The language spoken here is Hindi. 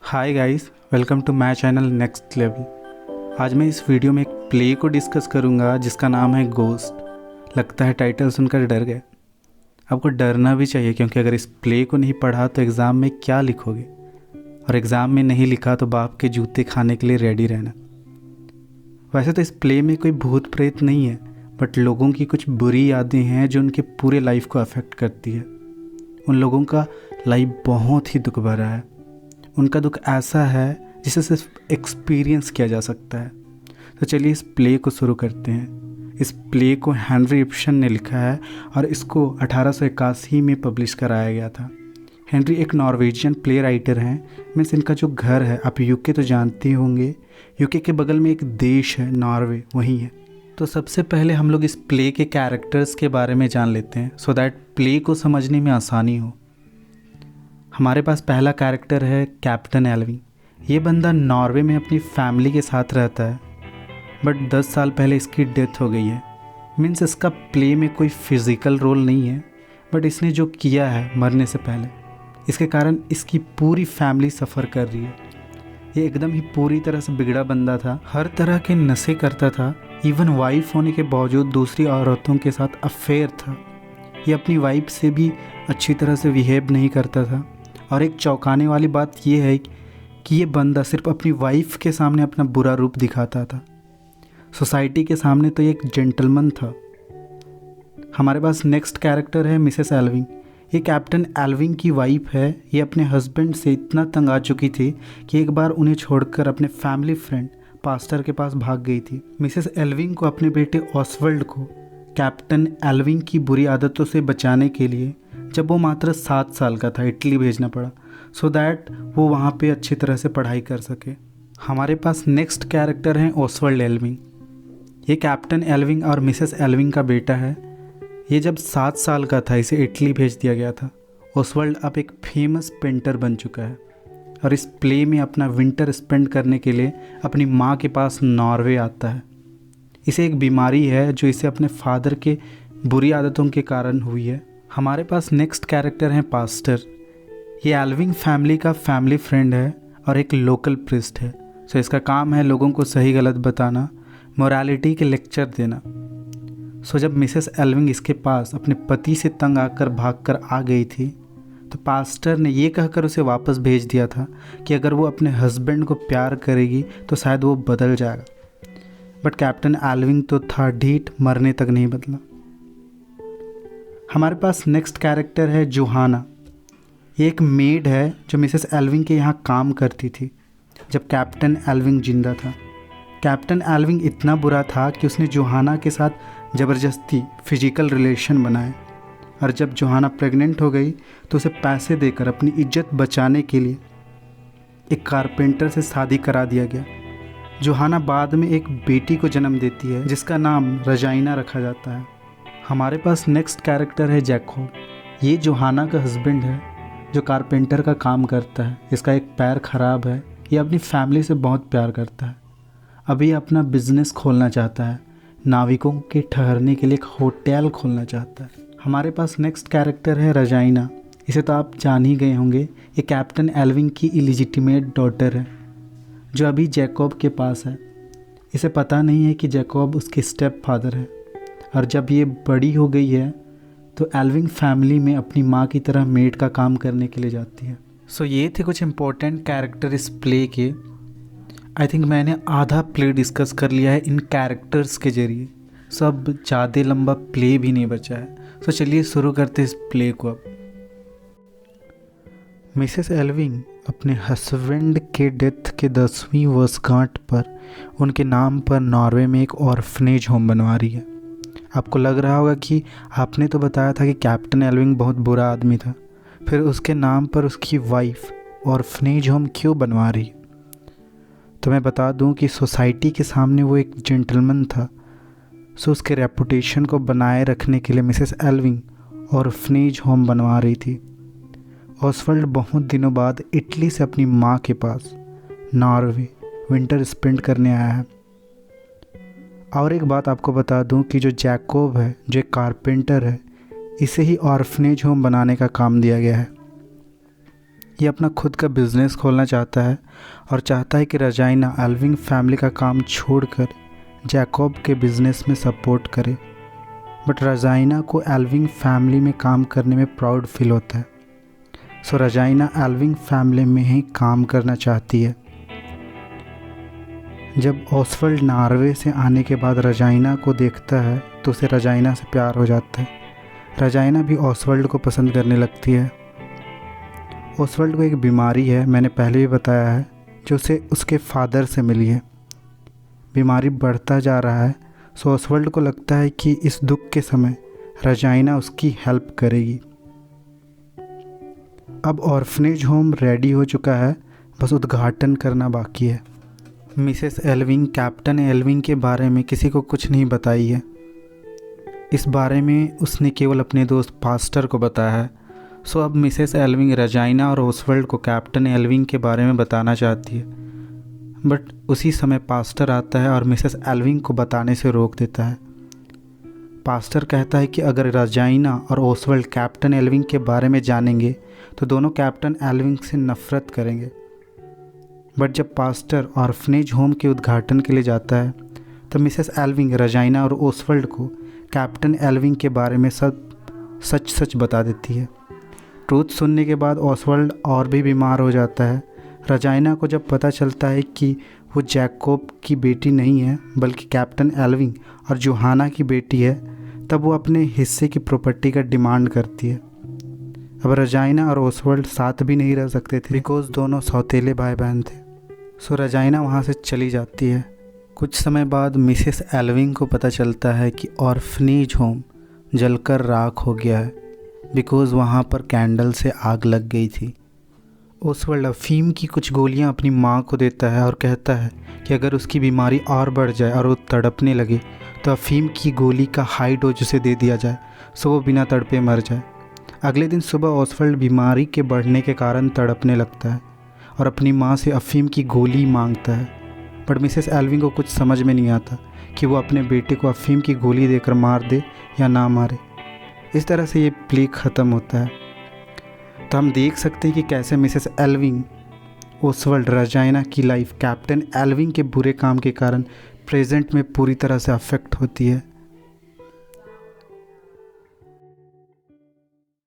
Hi guys, welcome to my channel next level. आज मैं इस वीडियो में एक प्ले को डिस्कस करूंगा जिसका नाम है गोस्ट। लगता है टाइटल सुनकर डर गए। आपको डरना भी चाहिए, क्योंकि अगर इस प्ले को नहीं पढ़ा तो एग्ज़ाम में क्या लिखोगे, और एग्ज़ाम में नहीं लिखा तो बाप के जूते खाने के लिए रेडी रहना। वैसे तो इस प्ले में कोई भूत प्रेत नहीं है, बट लोगों की कुछ बुरी यादें हैं जो उनके पूरे लाइफ को अफेक्ट करती है। उन लोगों का लाइफ बहुत ही दुख भरा है। उनका दुख ऐसा है जिसे सिर्फ एक्सपीरियंस किया जा सकता है। तो चलिए इस प्ले को शुरू करते हैं। इस प्ले को हेनरी इब्सन ने लिखा है और इसको 1881 में पब्लिश कराया गया था। हेनरी एक नॉर्वेजियन प्ले राइटर हैं। मीन्स इनका जो घर है, आप यूके तो जानते होंगे, यूके के बगल में एक देश है नॉर्वे, वहीं है। तो सबसे पहले हम लोग इस प्ले के कैरेक्टर्स के बारे में जान लेते हैं, सो दैट प्ले को समझने में आसानी हो। हमारे पास पहला कैरेक्टर है कैप्टन एल्विंग। ये बंदा नॉर्वे में अपनी फैमिली के साथ रहता है, बट 10 साल पहले इसकी डेथ हो गई है। मीन्स इसका प्ले में कोई फिज़िकल रोल नहीं है, बट इसने जो किया है मरने से पहले, इसके कारण इसकी पूरी फैमिली सफ़र कर रही है। ये एकदम ही पूरी तरह से बिगड़ा बंदा था, हर तरह के नशे करता था। इवन वाइफ होने के बावजूद दूसरी औरतों के साथ अफेयर था। ये अपनी वाइफ से भी अच्छी तरह से बिहेव नहीं करता था। और एक चौंकाने वाली बात यह है कि ये बंदा सिर्फ अपनी वाइफ के सामने अपना बुरा रूप दिखाता था। सोसाइटी के सामने तो ये एक जेंटलमैन था। हमारे पास नेक्स्ट कैरेक्टर है मिसेस एल्विंग। ये कैप्टन एल्विंग की वाइफ है। ये अपने हस्बैंड से इतना तंग आ चुकी थी कि एक बार उन्हें छोड़कर अपने फैमिली फ्रेंड पास्टर के पास भाग गई थी। मिसेस एल्विंग को अपने बेटे ऑसवर्ल्ड को कैप्टन एल्विंग की बुरी आदतों से बचाने के लिए, जब वो मात्र 7 साल का था, इटली भेजना पड़ा, सो दैट वो वहाँ पे अच्छी तरह से पढ़ाई कर सके। हमारे पास नेक्स्ट कैरेक्टर हैं ऑसवर्ल्ड एल्विंग। ये कैप्टन एल्विंग और मिसेस एल्विंग का बेटा है। ये जब 7 साल का था, इसे इटली भेज दिया गया था। ऑसवर्ल्ड अब एक फेमस पेंटर बन चुका है और इस प्ले में अपना विंटर स्पेंड करने के लिए अपनी माँ के पास नॉर्वे आता है। इसे एक बीमारी है जो इसे अपने फादर के बुरी आदतों के कारण हुई है। हमारे पास नेक्स्ट कैरेक्टर हैं पास्टर। ये एल्विंग फैमिली का फैमिली फ्रेंड है और एक लोकल प्रीस्ट है। सो इसका काम है लोगों को सही गलत बताना, मोरालिटी के लेक्चर देना। सो जब मिसेस एल्विंग इसके पास अपने पति से तंग आकर भागकर आ गई थी, तो पास्टर ने ये कहकर उसे वापस भेज दिया था कि अगर वो अपने हस्बैंड को प्यार करेगी तो शायद वो बदल जाएगा। बट कैप्टन एल्विंग तो था ढीठ, मरने तक नहीं बदला। हमारे पास नेक्स्ट कैरेक्टर है जोहाना। ये एक मेड है जो मिसेस एल्विंग के यहाँ काम करती थी जब कैप्टन एल्विंग जिंदा था। कैप्टन एल्विंग इतना बुरा था कि उसने जोहाना के साथ ज़बरदस्ती फिजिकल रिलेशन बनाए, और जब जोहाना प्रेग्नेंट हो गई तो उसे पैसे देकर अपनी इज्जत बचाने के लिए एक कारपेंटर से शादी करा दिया गया। जोहाना बाद में एक बेटी को जन्म देती है जिसका नाम रजाइना रखा जाता है। हमारे पास नेक्स्ट कैरेक्टर है जैकोब। ये जोहाना का हस्बैंड है जो कारपेंटर का काम करता है। इसका एक पैर ख़राब है। ये अपनी फैमिली से बहुत प्यार करता है। अभी अपना बिजनेस खोलना चाहता है, नाविकों के ठहरने के लिए एक होटल खोलना चाहता है। हमारे पास नेक्स्ट कैरेक्टर है रजाइना। इसे तो आप जान ही गए होंगे। ये कैप्टन एल्विंग की इलिजिटिमेट डॉटर है जो अभी जैकोब के पास है। इसे पता नहीं है कि जैकोब उसके स्टेप फादर है, और जब ये बड़ी हो गई है तो एल्विंग फैमिली में अपनी माँ की तरह मेड का काम करने के लिए जाती है। सो ये थे कुछ इंपॉर्टेंट कैरेक्टर इस प्ले के। आई थिंक मैंने आधा प्ले डिस्कस कर लिया है इन कैरेक्टर्स के ज़रिए। सो अब ज़्यादा लंबा प्ले भी नहीं बचा है। सो चलिए शुरू करते इस प्ले को। अब मिसेस एल्विंग अपने हस्बैंड के डेथ के 10वीं वर्षगांठ पर उनके नाम पर नॉर्वे में एक ऑर्फनेज होम बनवा रही है। आपको लग रहा होगा कि आपने तो बताया था कि कैप्टन एल्विंग बहुत बुरा आदमी था, फिर उसके नाम पर उसकी वाइफ ऑर्फनेज होम क्यों बनवा रही? तो मैं बता दूं कि सोसाइटी के सामने वो एक जेंटलमैन था। सो उसके रेपुटेशन को बनाए रखने के लिए मिसेस एल्विंग ऑर्फनेज होम बनवा रही थी। ऑसवर्ल्ड बहुत दिनों बाद इटली से अपनी माँ के पास नॉर्वे विंटर स्पेंड करने आया है। और एक बात आपको बता दूं कि जो जैकोब है, जो एक कारपेंटर है, इसे ही ऑर्फनेज होम बनाने का काम दिया गया है। ये अपना खुद का बिज़नेस खोलना चाहता है और चाहता है कि रजाइना एल्विंग फैमिली का काम छोड़कर जैकब के बिज़नेस में सपोर्ट करे। बट रजाइना को एल्विंग फैमिली में काम करने में प्राउड फील होता है। सो रजाइना एल्विंग फैमिली में ही काम करना चाहती है। जब ऑसवर्ल्ड नॉर्वे से आने के बाद रजाइना को देखता है तो उसे रजाइना से प्यार हो जाता है। रजाइना भी ऑसवर्ल्ड को पसंद करने लगती है। ऑसवर्ल्ड को एक बीमारी है, मैंने पहले भी बताया है, जो उसे उसके फादर से मिली है। बीमारी बढ़ता जा रहा है, सो ऑसवर्ल्ड को लगता है कि इस दुख के समय रजाइना उसकी हेल्प करेगी। अब ऑर्फनेज होम रेडी हो चुका है, बस उद्घाटन करना बाकी है। मिसेस एल्विंग कैप्टन एल्विंग के बारे में किसी को कुछ नहीं बताई है। इस बारे में उसने केवल अपने दोस्त पास्टर को बताया है। सो अब मिसेस एल्विंग रजाइना और ऑसवर्ल्ड को कैप्टन एल्विंग के बारे में बताना चाहती है। बट उसी समय पास्टर आता है और मिसेस एल्विंग को बताने से रोक देता है। पास्टर कहता है कि अगर रजाइना और ऑसवर्ल्ड कैप्टन एल्विंग के बारे में जानेंगे तो दोनों कैप्टन एल्विंग से नफ़रत करेंगे। बट जब पास्टर ऑर्फनेज होम के उद्घाटन के लिए जाता है तो मिसेस एल्विंग रजाइना और ऑसवर्ल्ड को कैप्टन एल्विंग के बारे में सब सच बता देती है। ट्रूथ सुनने के बाद ऑसवर्ल्ड और भी बीमार हो जाता है। रजाइना को जब पता चलता है कि वो जैकब की बेटी नहीं है बल्कि कैप्टन एल्विंग और जोहाना की बेटी है, तब वो अपने हिस्से की प्रॉपर्टी का डिमांड करती है। अब रजाइना और ऑसवर्ल्ड साथ भी नहीं रह सकते थे बिकॉज दोनों सौतेले भाई बहन थे। सो रजाइना वहाँ से चली जाती है। कुछ समय बाद मिसेस एल्विंग को पता चलता है कि ऑर्फनेज होम जलकर राख हो गया है बिकॉज़ वहाँ पर कैंडल से आग लग गई थी। ऑसवर्ल्ड अफीम की कुछ गोलियाँ अपनी माँ को देता है और कहता है कि अगर उसकी बीमारी और बढ़ जाए और वो तड़पने लगे तो अफीम की गोली का हाई डोज उसे दे दिया जाए सो वो बिना तड़पे मर जाए। अगले दिन सुबह ऑसवर्ल्ड बीमारी के बढ़ने के कारण तड़पने लगता है और अपनी माँ से अफीम की गोली मांगता है। बट मिसेस एल्विंग को कुछ समझ में नहीं आता कि वो अपने बेटे को अफीम की गोली देकर मार दे या ना मारे। इस तरह से ये प्ले ख़त्म होता है। तो हम देख सकते हैं कि कैसे मिसेस एल्विंग, ऑसवर्ल्ड, रजाइना की लाइफ कैप्टन एल्विंग के बुरे काम के कारण प्रेजेंट में पूरी तरह से अफेक्ट होती है।